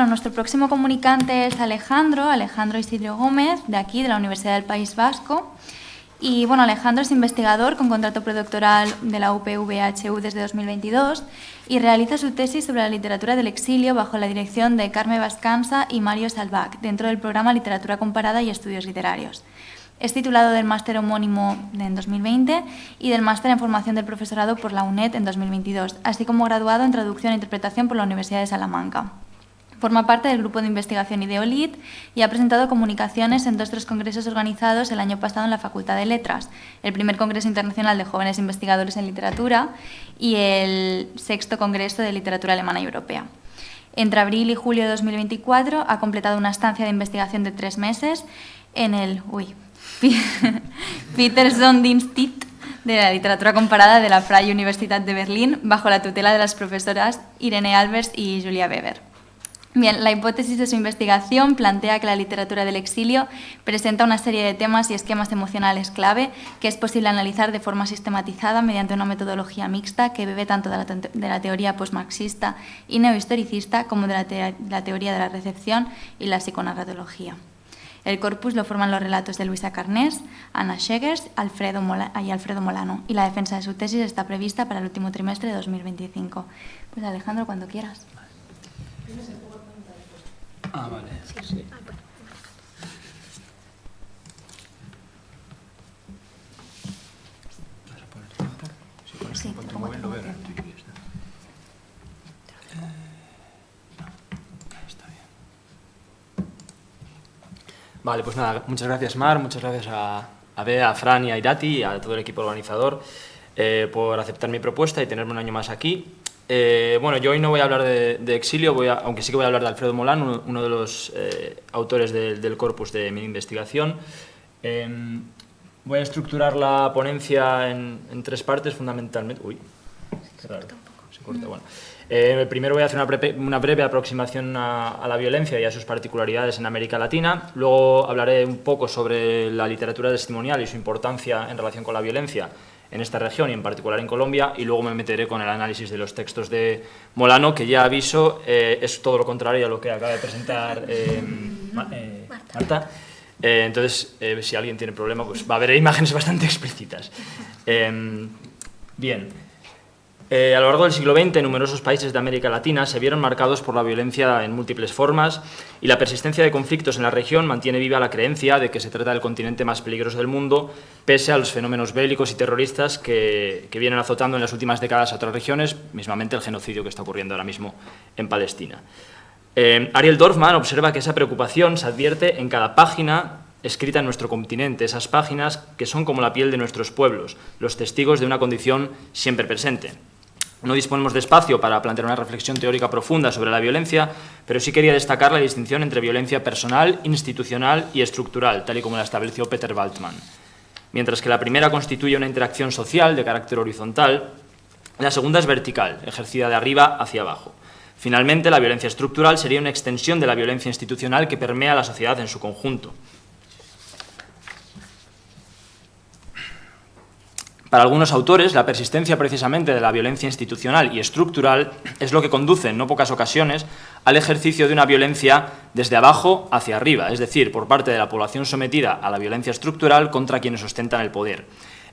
Nuestro próximo comunicante es Alejandro Isidro Gómez, de aquí, de la Universidad del País Vasco. Y bueno, Alejandro es investigador con contrato predoctoral de la UPV-HU desde 2022 y realiza su tesis sobre la literatura del exilio bajo la dirección de Carme Vascansa y Mario Salvac, dentro del programa Literatura Comparada y Estudios Literarios. Es titulado del máster homónimo en 2020 y del máster en formación del profesorado por la UNED en 2022, así como graduado en traducción e interpretación por la Universidad de Salamanca. Forma parte del grupo de investigación Ideolit y ha presentado comunicaciones en 2 congresos organizados el año pasado en la Facultad de Letras, el primer Congreso Internacional de Jóvenes Investigadores en Literatura y el 6º Congreso de Literatura Alemana y Europea. Entre abril y julio de 2024 ha completado una estancia de investigación de 3 meses en el Peterson-Institut de la Literatura Comparada de la Freie Universität de Berlín, bajo la tutela de las profesoras Irene Albers y Julia Weber. Bien, la hipótesis de su investigación plantea que la literatura del exilio presenta una serie de temas y esquemas emocionales clave que es posible analizar de forma sistematizada mediante una metodología mixta que bebe tanto de la teoría postmarxista y neohistoricista como de la teoría de la recepción y la psiconarratología. El corpus lo forman los relatos de Luisa Carnés, Anna Schegers y Alfredo Molano, y la defensa de su tesis está prevista para el último trimestre de 2025. Pues Alejandro, cuando quieras. Ah, vale. Sí. ¿Vas a poner tiempo? Sí, con el móvil lo veo. Está bien. Vale, pues nada, muchas gracias Mar, muchas gracias a Bea, a Fran y a Irati y a todo el equipo organizador por aceptar mi propuesta y tenerme un año más aquí. Bueno, yo hoy no voy a hablar de exilio, aunque sí que voy a hablar de Alfredo Molano, uno de los autores del corpus de mi investigación. Voy a estructurar la ponencia en 3 partes fundamentalmente. Uy, qué raro. Se corta, bueno. Primero voy a hacer una breve aproximación a la violencia y a sus particularidades en América Latina. Luego hablaré un poco sobre la literatura testimonial y su importancia en relación con la violencia en esta región y en particular en Colombia, y luego me meteré con el análisis de los textos de Molano, que ya aviso, es todo lo contrario a lo que acaba de presentar Marta. Entonces, si alguien tiene problema, pues va a haber imágenes bastante explícitas. Bien. A lo largo del siglo XX, numerosos países de América Latina se vieron marcados por la violencia en múltiples formas y la persistencia de conflictos en la región mantiene viva la creencia de que se trata del continente más peligroso del mundo, pese a los fenómenos bélicos y terroristas que vienen azotando en las últimas décadas a otras regiones, mismamente el genocidio que está ocurriendo ahora mismo en Palestina. Ariel Dorfman observa que esa preocupación se advierte en cada página escrita en nuestro continente, esas páginas que son como la piel de nuestros pueblos, los testigos de una condición siempre presente. No disponemos de espacio para plantear una reflexión teórica profunda sobre la violencia, pero sí quería destacar la distinción entre violencia personal, institucional y estructural, tal y como la estableció Peter Waltman. Mientras que la primera constituye una interacción social de carácter horizontal, la segunda es vertical, ejercida de arriba hacia abajo. Finalmente, la violencia estructural sería una extensión de la violencia institucional que permea la sociedad en su conjunto. Para algunos autores, la persistencia precisamente de la violencia institucional y estructural es lo que conduce, en no pocas ocasiones, al ejercicio de una violencia desde abajo hacia arriba, es decir, por parte de la población sometida a la violencia estructural contra quienes ostentan el poder.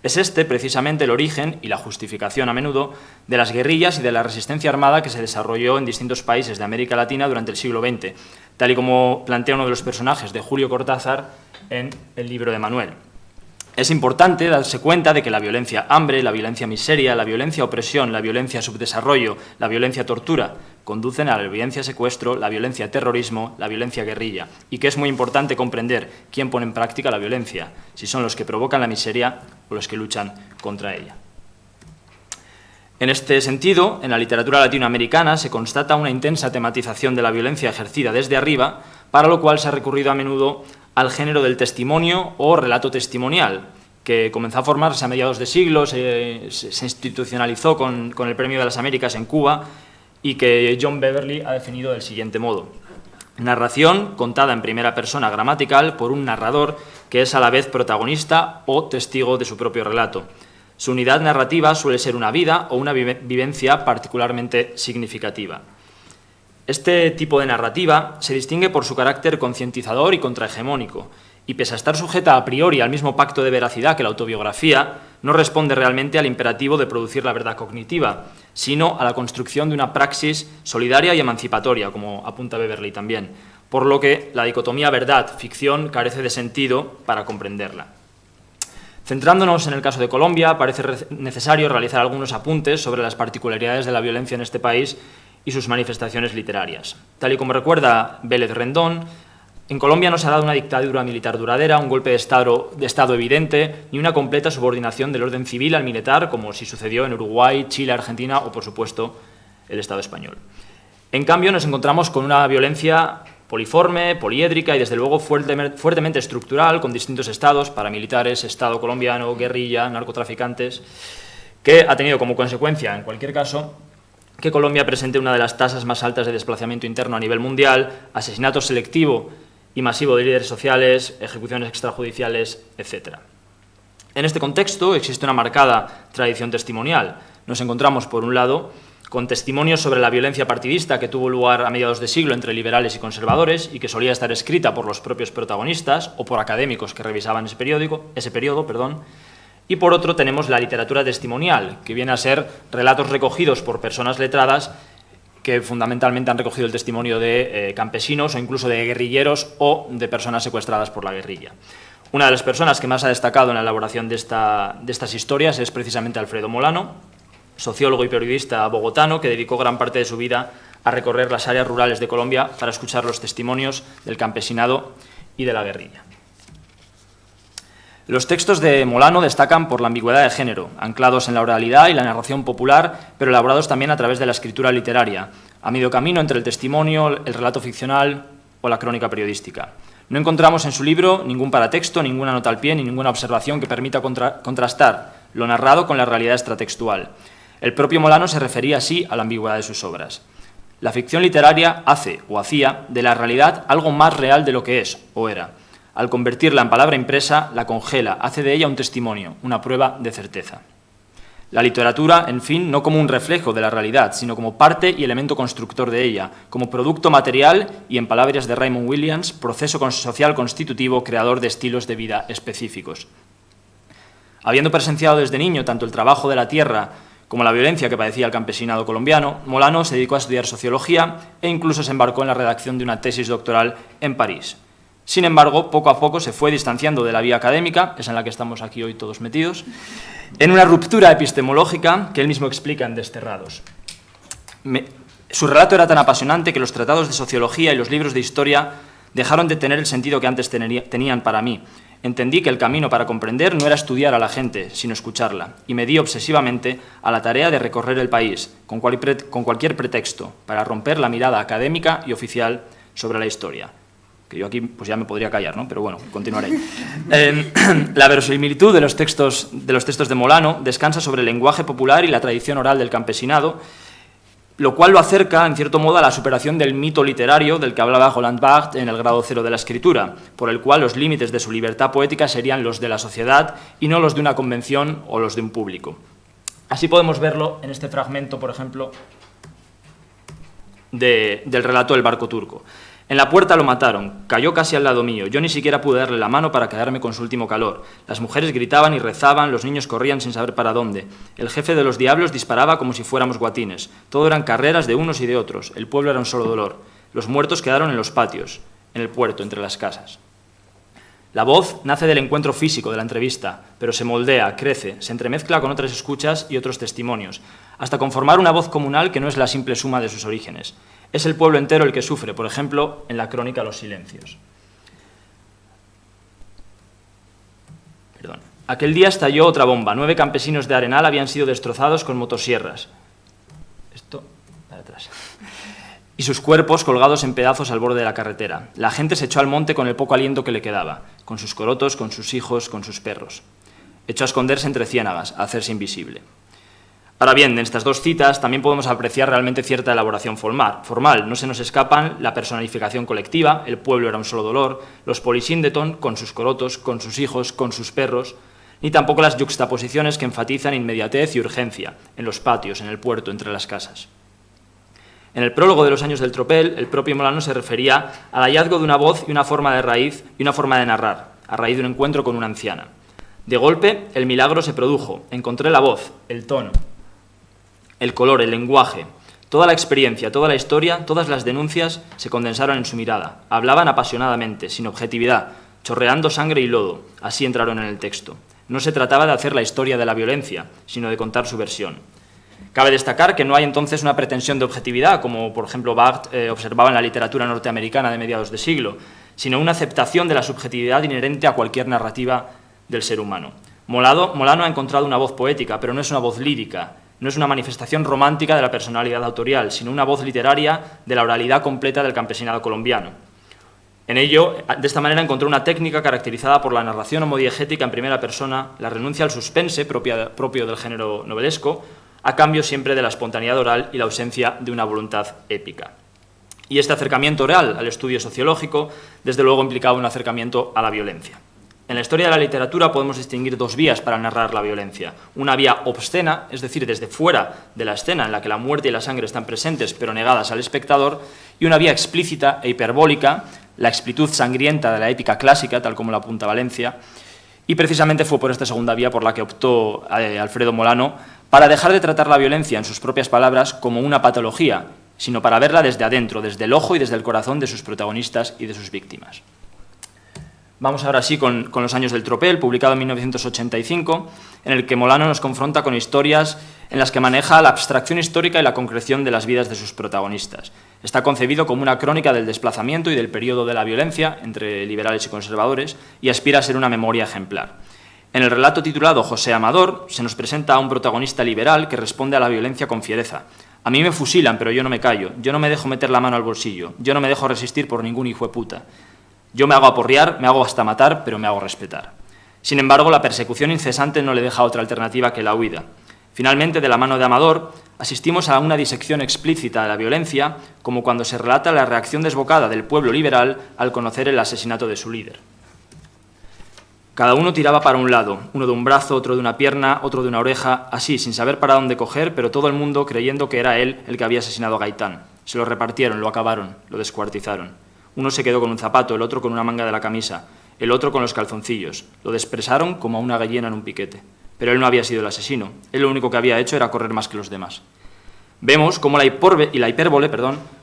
Es este, precisamente, el origen y la justificación, a menudo, de las guerrillas y de la resistencia armada que se desarrolló en distintos países de América Latina durante el siglo XX, tal y como plantea uno de los personajes de Julio Cortázar en el libro de Manuel. Es importante darse cuenta de que la violencia hambre, la violencia miseria, la violencia opresión, la violencia subdesarrollo, la violencia tortura, conducen a la violencia secuestro, la violencia terrorismo, la violencia guerrilla, y que es muy importante comprender quién pone en práctica la violencia, si son los que provocan la miseria o los que luchan contra ella. En este sentido, en la literatura latinoamericana se constata una intensa tematización de la violencia ejercida desde arriba, para lo cual se ha recurrido a menudo al género del testimonio o relato testimonial, que comenzó a formarse a mediados de siglo, se institucionalizó con el Premio de las Américas en Cuba y que John Beverly ha definido del siguiente modo: narración contada en primera persona gramatical por un narrador que es a la vez protagonista o testigo de su propio relato. Su unidad narrativa suele ser una vida o una vivencia particularmente significativa. Este tipo de narrativa se distingue por su carácter concientizador y contrahegemónico, y pese a estar sujeta a priori al mismo pacto de veracidad que la autobiografía, no responde realmente al imperativo de producir la verdad cognitiva, sino a la construcción de una praxis solidaria y emancipatoria, como apunta Beverley también, por lo que la dicotomía verdad-ficción carece de sentido para comprenderla. Centrándonos en el caso de Colombia, parece necesario realizar algunos apuntes sobre las particularidades de la violencia en este país y sus manifestaciones literarias. Tal y como recuerda Vélez Rendón, en Colombia no se ha dado una dictadura militar duradera, un golpe de Estado evidente, ni una completa subordinación del orden civil al militar, como sí sucedió en Uruguay, Chile, Argentina o, por supuesto, el Estado español. En cambio, nos encontramos con una violencia poliforme, poliédrica y, desde luego, fuertemente estructural, con distintos estados, paramilitares, Estado colombiano, guerrilla, narcotraficantes, que ha tenido como consecuencia, en cualquier caso, que Colombia presente una de las tasas más altas de desplazamiento interno a nivel mundial, asesinato selectivo y masivo de líderes sociales, ejecuciones extrajudiciales, etc. En este contexto existe una marcada tradición testimonial. Nos encontramos, por un lado, con testimonios sobre la violencia partidista que tuvo lugar a mediados de siglo entre liberales y conservadores y que solía estar escrita por los propios protagonistas o por académicos que revisaban ese periodo. Y por otro tenemos la literatura testimonial, que viene a ser relatos recogidos por personas letradas que fundamentalmente han recogido el testimonio de campesinos o incluso de guerrilleros o de personas secuestradas por la guerrilla. Una de las personas que más ha destacado en la elaboración de estas historias es precisamente Alfredo Molano, sociólogo y periodista bogotano que dedicó gran parte de su vida a recorrer las áreas rurales de Colombia para escuchar los testimonios del campesinado y de la guerrilla. Los textos de Molano destacan por la ambigüedad de género, anclados en la oralidad y la narración popular, pero elaborados también a través de la escritura literaria, a medio camino entre el testimonio, el relato ficcional o la crónica periodística. No encontramos en su libro ningún paratexto, ninguna nota al pie ni ninguna observación que permita contrastar lo narrado con la realidad extratextual. El propio Molano se refería así a la ambigüedad de sus obras. La ficción literaria hace o hacía de la realidad algo más real de lo que es o era. Al convertirla en palabra impresa, la congela, hace de ella un testimonio, una prueba de certeza. La literatura, en fin, no como un reflejo de la realidad, sino como parte y elemento constructor de ella, como producto material y, en palabras de Raymond Williams, proceso social constitutivo creador de estilos de vida específicos. Habiendo presenciado desde niño tanto el trabajo de la tierra como la violencia que padecía el campesinado colombiano, Molano se dedicó a estudiar sociología e incluso se embarcó en la redacción de una tesis doctoral en París. Sin embargo, poco a poco se fue distanciando de la vía académica, es en la que estamos aquí hoy todos metidos, en una ruptura epistemológica que él mismo explica en Desterrados. Su relato era tan apasionante que los tratados de sociología y los libros de historia dejaron de tener el sentido que antes tenían para mí. Entendí que el camino para comprender no era estudiar a la gente, sino escucharla, y me di obsesivamente a la tarea de recorrer el país, con cualquier pretexto, para romper la mirada académica y oficial sobre la historia. Que yo aquí pues ya me podría callar, ¿no? Pero bueno, continuaré. La verosimilitud de los textos de Molano descansa sobre el lenguaje popular y la tradición oral del campesinado, lo cual lo acerca, en cierto modo, a la superación del mito literario del que hablaba Roland Barthes en El grado cero de la escritura, por el cual los límites de su libertad poética serían los de la sociedad y no los de una convención o los de un público. Así podemos verlo en este fragmento, por ejemplo, del relato del barco turco. En la puerta lo mataron, cayó casi al lado mío, yo ni siquiera pude darle la mano para quedarme con su último calor. Las mujeres gritaban y rezaban, los niños corrían sin saber para dónde. El jefe de los diablos disparaba como si fuéramos guatines. Todo eran carreras de unos y de otros, el pueblo era un solo dolor. Los muertos quedaron en los patios, en el puerto, entre las casas. La voz nace del encuentro físico de la entrevista, pero se moldea, crece, se entremezcla con otras escuchas y otros testimonios, hasta conformar una voz comunal que no es la simple suma de sus orígenes. Es el pueblo entero el que sufre, por ejemplo, en la crónica Los silencios. Aquel día estalló otra bomba. 9 campesinos de Arenal habían sido destrozados con motosierras. Esto, para atrás. Y sus cuerpos colgados en pedazos al borde de la carretera. La gente se echó al monte con el poco aliento que le quedaba, con sus corotos, con sus hijos, con sus perros. Echó a esconderse entre ciénagas, a hacerse invisible. Ahora bien, en estas dos citas también podemos apreciar realmente cierta elaboración formal. No se nos escapan la personificación colectiva, el pueblo era un solo dolor, los polisíndeton con sus corotos, con sus hijos, con sus perros, ni tampoco las yuxtaposiciones que enfatizan inmediatez y urgencia, en los patios, en el puerto, entre las casas. En el prólogo de Los años del tropel, el propio Molano se refería al hallazgo de una voz y una forma de raíz y una forma de narrar, a raíz de un encuentro con una anciana. De golpe, el milagro se produjo. Encontré la voz, el tono, el color, el lenguaje. Toda la experiencia, toda la historia, todas las denuncias se condensaron en su mirada. Hablaban apasionadamente, sin objetividad, chorreando sangre y lodo. Así entraron en el texto. No se trataba de hacer la historia de la violencia, sino de contar su versión. Cabe destacar que no hay entonces una pretensión de objetividad, como por ejemplo Barthes observaba en la literatura norteamericana de mediados de siglo, sino una aceptación de la subjetividad inherente a cualquier narrativa del ser humano. Molano ha encontrado una voz poética, pero no es una voz lírica, no es una manifestación romántica de la personalidad autorial, sino una voz literaria de la oralidad completa del campesinado colombiano. De esta manera encontró una técnica caracterizada por la narración homodiegética en primera persona, la renuncia al suspense propio del género novelesco, a cambio siempre de la espontaneidad oral y la ausencia de una voluntad épica. Y este acercamiento oral al estudio sociológico, desde luego, implicaba un acercamiento a la violencia. En la historia de la literatura podemos distinguir dos vías para narrar la violencia. Una vía obscena, es decir, desde fuera de la escena en la que la muerte y la sangre están presentes pero negadas al espectador, y una vía explícita e hiperbólica, la explitud sangrienta de la épica clásica, tal como la apunta Valencia, y precisamente fue por esta segunda vía por la que optó Alfredo Molano para dejar de tratar la violencia, en sus propias palabras, como una patología, sino para verla desde adentro, desde el ojo y desde el corazón de sus protagonistas y de sus víctimas. Vamos ahora sí con Los años del tropel, publicado en 1985, en el que Molano nos confronta con historias en las que maneja la abstracción histórica y la concreción de las vidas de sus protagonistas. Está concebido como una crónica del desplazamiento y del periodo de la violencia entre liberales y conservadores y aspira a ser una memoria ejemplar. En el relato titulado José Amador se nos presenta a un protagonista liberal que responde a la violencia con fiereza. A mí me fusilan, pero yo no me callo. Yo no me dejo meter la mano al bolsillo. Yo no me dejo resistir por ningún hijo de puta. Yo me hago aporrear, me hago hasta matar, pero me hago respetar. Sin embargo, la persecución incesante no le deja otra alternativa que la huida. Finalmente, de la mano de Amador, asistimos a una disección explícita de la violencia, como cuando se relata la reacción desbocada del pueblo liberal al conocer el asesinato de su líder. Cada uno tiraba para un lado, uno de un brazo, otro de una pierna, otro de una oreja, así, sin saber para dónde coger, pero todo el mundo creyendo que era él el que había asesinado a Gaitán. Se lo repartieron, lo acabaron, lo descuartizaron. Uno se quedó con un zapato, el otro con una manga de la camisa, el otro con los calzoncillos. Lo despresaron como a una gallina en un piquete. Pero él no había sido el asesino. Él lo único que había hecho era correr más que los demás. Vemos cómo la hipérbole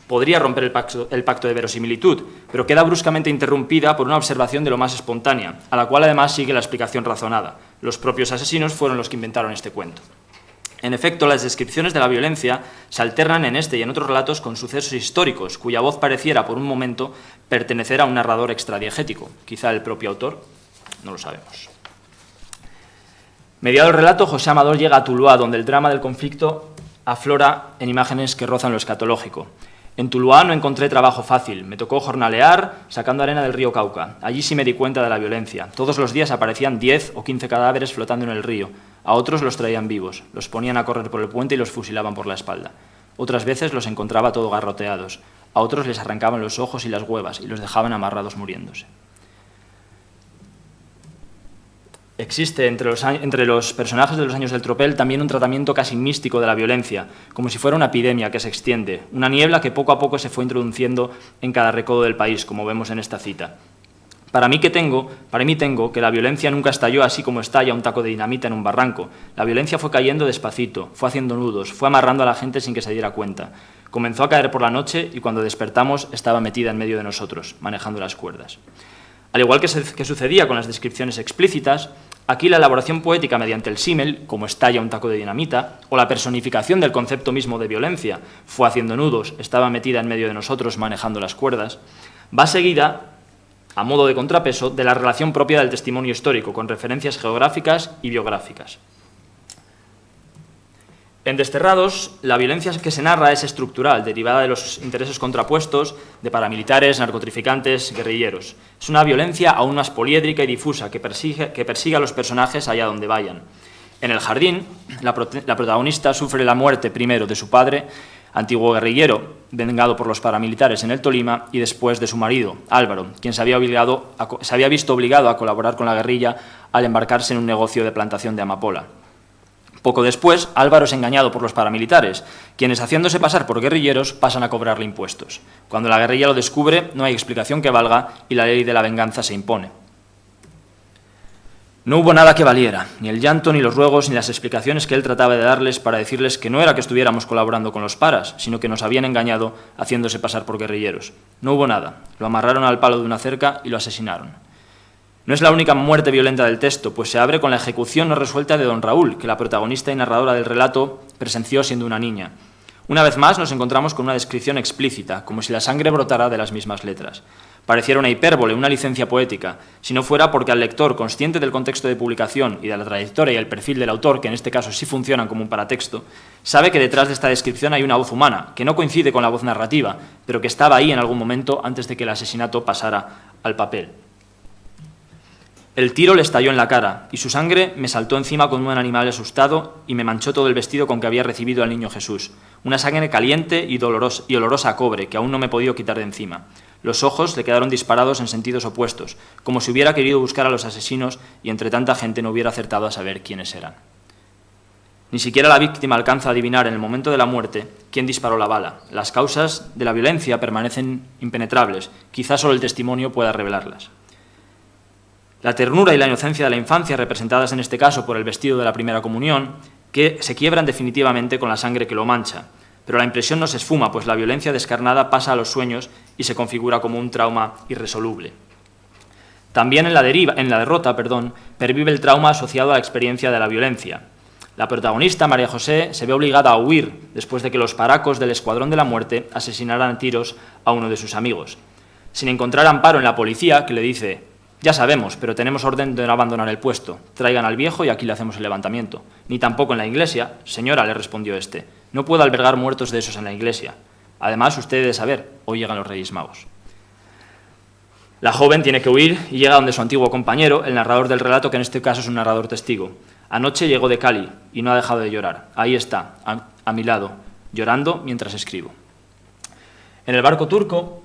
podría romper el pacto de verosimilitud, pero queda bruscamente interrumpida por una observación de lo más espontánea, a la cual además sigue la explicación razonada. Los propios asesinos fueron los que inventaron este cuento. En efecto, las descripciones de la violencia se alternan en este y en otros relatos con sucesos históricos, cuya voz pareciera por un momento pertenecer a un narrador extradiegético, quizá el propio autor, no lo sabemos. Mediado el relato, José Amador llega a Tuluá, donde el drama del conflicto aflora en imágenes que rozan lo escatológico. En Tuluá no encontré trabajo fácil, me tocó jornalear sacando arena del río Cauca. Allí sí me di cuenta de la violencia. Todos los días aparecían 10 o 15 cadáveres flotando en el río. A otros los traían vivos, los ponían a correr por el puente y los fusilaban por la espalda. Otras veces los encontraba todo garroteados. A otros les arrancaban los ojos y las huevas y los dejaban amarrados muriéndose. Existe entre los personajes de Los años del tropel también un tratamiento casi místico de la violencia, como si fuera una epidemia que se extiende, una niebla que poco a poco se fue introduciendo en cada recodo del país, como vemos en esta cita. Para mí tengo que la violencia nunca estalló así como estalla un taco de dinamita en un barranco. La violencia fue cayendo despacito, fue haciendo nudos, fue amarrando a la gente sin que se diera cuenta. Comenzó a caer por la noche y cuando despertamos estaba metida en medio de nosotros, manejando las cuerdas. Al igual que sucedía con las descripciones explícitas, aquí la elaboración poética mediante el símil, como estalla un taco de dinamita, o la personificación del concepto mismo de violencia, fue haciendo nudos, estaba metida en medio de nosotros, manejando las cuerdas, va seguida, a modo de contrapeso, de la relación propia del testimonio histórico, con referencias geográficas y biográficas. En Desterrados, la violencia que se narra es estructural, derivada de los intereses contrapuestos de paramilitares, narcotraficantes, guerrilleros. Es una violencia aún más poliédrica y difusa que persigue a los personajes allá donde vayan. En El jardín, la protagonista sufre la muerte primero de su padre, antiguo guerrillero, vengado por los paramilitares en el Tolima, y después de su marido, Álvaro, quien se había visto obligado a colaborar con la guerrilla al embarcarse en un negocio de plantación de amapola. Poco después, Álvaro es engañado por los paramilitares, quienes, haciéndose pasar por guerrilleros, pasan a cobrarle impuestos. Cuando la guerrilla lo descubre, no hay explicación que valga y la ley de la venganza se impone. No hubo nada que valiera, ni el llanto, ni los ruegos, ni las explicaciones que él trataba de darles para decirles que no era que estuviéramos colaborando con los paras, sino que nos habían engañado haciéndose pasar por guerrilleros. No hubo nada, lo amarraron al palo de una cerca y lo asesinaron. No es la única muerte violenta del texto, pues se abre con la ejecución no resuelta de don Raúl, que la protagonista y narradora del relato presenció siendo una niña. Una vez más nos encontramos con una descripción explícita, como si la sangre brotara de las mismas letras. Pareciera una hipérbole, una licencia poética, si no fuera porque al lector, consciente del contexto de publicación y de la trayectoria y el perfil del autor, que en este caso sí funcionan como un paratexto, sabe que detrás de esta descripción hay una voz humana, que no coincide con la voz narrativa, pero que estaba ahí en algún momento antes de que el asesinato pasara al papel. El tiro le estalló en la cara, y su sangre me saltó encima como un animal asustado y me manchó todo el vestido con que había recibido al niño Jesús. Una sangre caliente y olorosa a cobre, que aún no me he podido quitar de encima. Los ojos le quedaron disparados en sentidos opuestos, como si hubiera querido buscar a los asesinos y entre tanta gente no hubiera acertado a saber quiénes eran. Ni siquiera la víctima alcanza a adivinar en el momento de la muerte quién disparó la bala. Las causas de la violencia permanecen impenetrables, quizás solo el testimonio pueda revelarlas. La ternura y la inocencia de la infancia, representadas en este caso por el vestido de la primera comunión, que se quiebran definitivamente con la sangre que lo mancha. Pero la impresión no se esfuma, pues la violencia descarnada pasa a los sueños y se configura como un trauma irresoluble. También en la derrota, pervive el trauma asociado a la experiencia de la violencia. La protagonista, María José, se ve obligada a huir después de que los paracos del Escuadrón de la Muerte asesinaran a tiros a uno de sus amigos. Sin encontrar amparo en la policía, que le dice: «Ya sabemos, pero tenemos orden de no abandonar el puesto. Traigan al viejo y aquí le hacemos el levantamiento». «Ni tampoco en la iglesia». «Señora», le respondió este, «no puedo albergar muertos de esos en la iglesia. Además, usted debe saber, hoy llegan los Reyes Magos». La joven tiene que huir y llega donde su antiguo compañero, el narrador del relato, que en este caso es un narrador testigo. «Anoche llegó de Cali y no ha dejado de llorar. Ahí está, a mi lado, llorando mientras escribo». En el barco turco,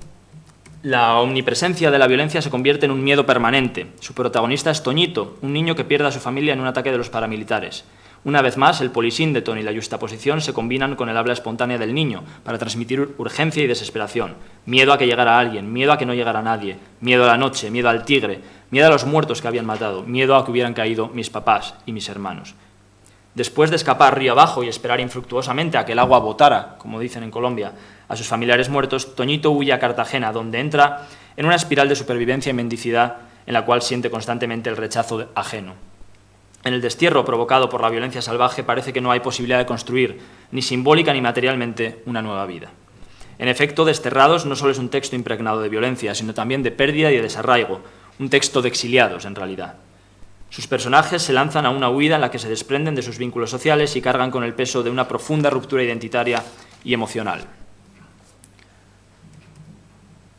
la omnipresencia de la violencia se convierte en un miedo permanente. Su protagonista es Toñito, un niño que pierde a su familia en un ataque de los paramilitares. Una vez más, el polisíndeton y la yuxtaposición se combinan con el habla espontánea del niño para transmitir urgencia y desesperación. Miedo a que llegara alguien, miedo a que no llegara nadie, miedo a la noche, miedo al tigre, miedo a los muertos que habían matado, miedo a que hubieran caído mis papás y mis hermanos. Después de escapar río abajo y esperar infructuosamente a que el agua botara, como dicen en Colombia, a sus familiares muertos, Toñito huye a Cartagena, donde entra en una espiral de supervivencia y mendicidad en la cual siente constantemente el rechazo ajeno. En el destierro provocado por la violencia salvaje parece que no hay posibilidad de construir, ni simbólica ni materialmente, una nueva vida. En efecto, Desterrados no solo es un texto impregnado de violencia, sino también de pérdida y de desarraigo, un texto de exiliados, en realidad. Sus personajes se lanzan a una huida en la que se desprenden de sus vínculos sociales y cargan con el peso de una profunda ruptura identitaria y emocional.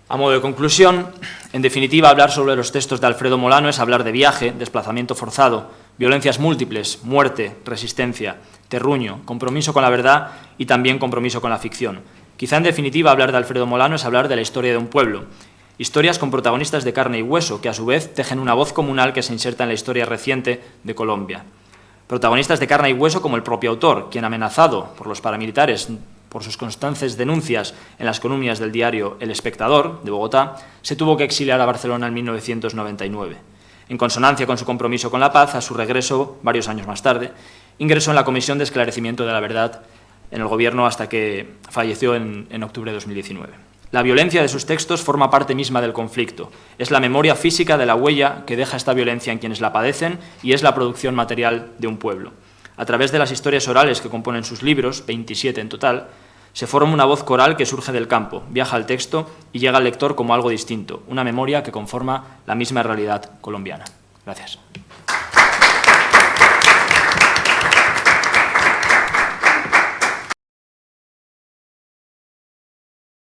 A modo de conclusión, en definitiva, hablar sobre los textos de Alfredo Molano es hablar de viaje, desplazamiento forzado, violencias múltiples, muerte, resistencia, terruño, compromiso con la verdad y también compromiso con la ficción. Quizá, en definitiva, hablar de Alfredo Molano es hablar de la historia de un pueblo. Historias con protagonistas de carne y hueso, que a su vez tejen una voz comunal que se inserta en la historia reciente de Colombia. Protagonistas de carne y hueso como el propio autor, quien, amenazado por los paramilitares por sus constantes denuncias en las columnas del diario El Espectador, de Bogotá, se tuvo que exiliar a Barcelona en 1999. En consonancia con su compromiso con la paz, a su regreso, varios años más tarde, ingresó en la Comisión de Esclarecimiento de la Verdad en el Gobierno hasta que falleció en octubre de 2019. La violencia de sus textos forma parte misma del conflicto. Es la memoria física de la huella que deja esta violencia en quienes la padecen y es la producción material de un pueblo. A través de las historias orales que componen sus libros, 27 en total, se forma una voz coral que surge del campo, viaja al texto y llega al lector como algo distinto, una memoria que conforma la misma realidad colombiana. Gracias.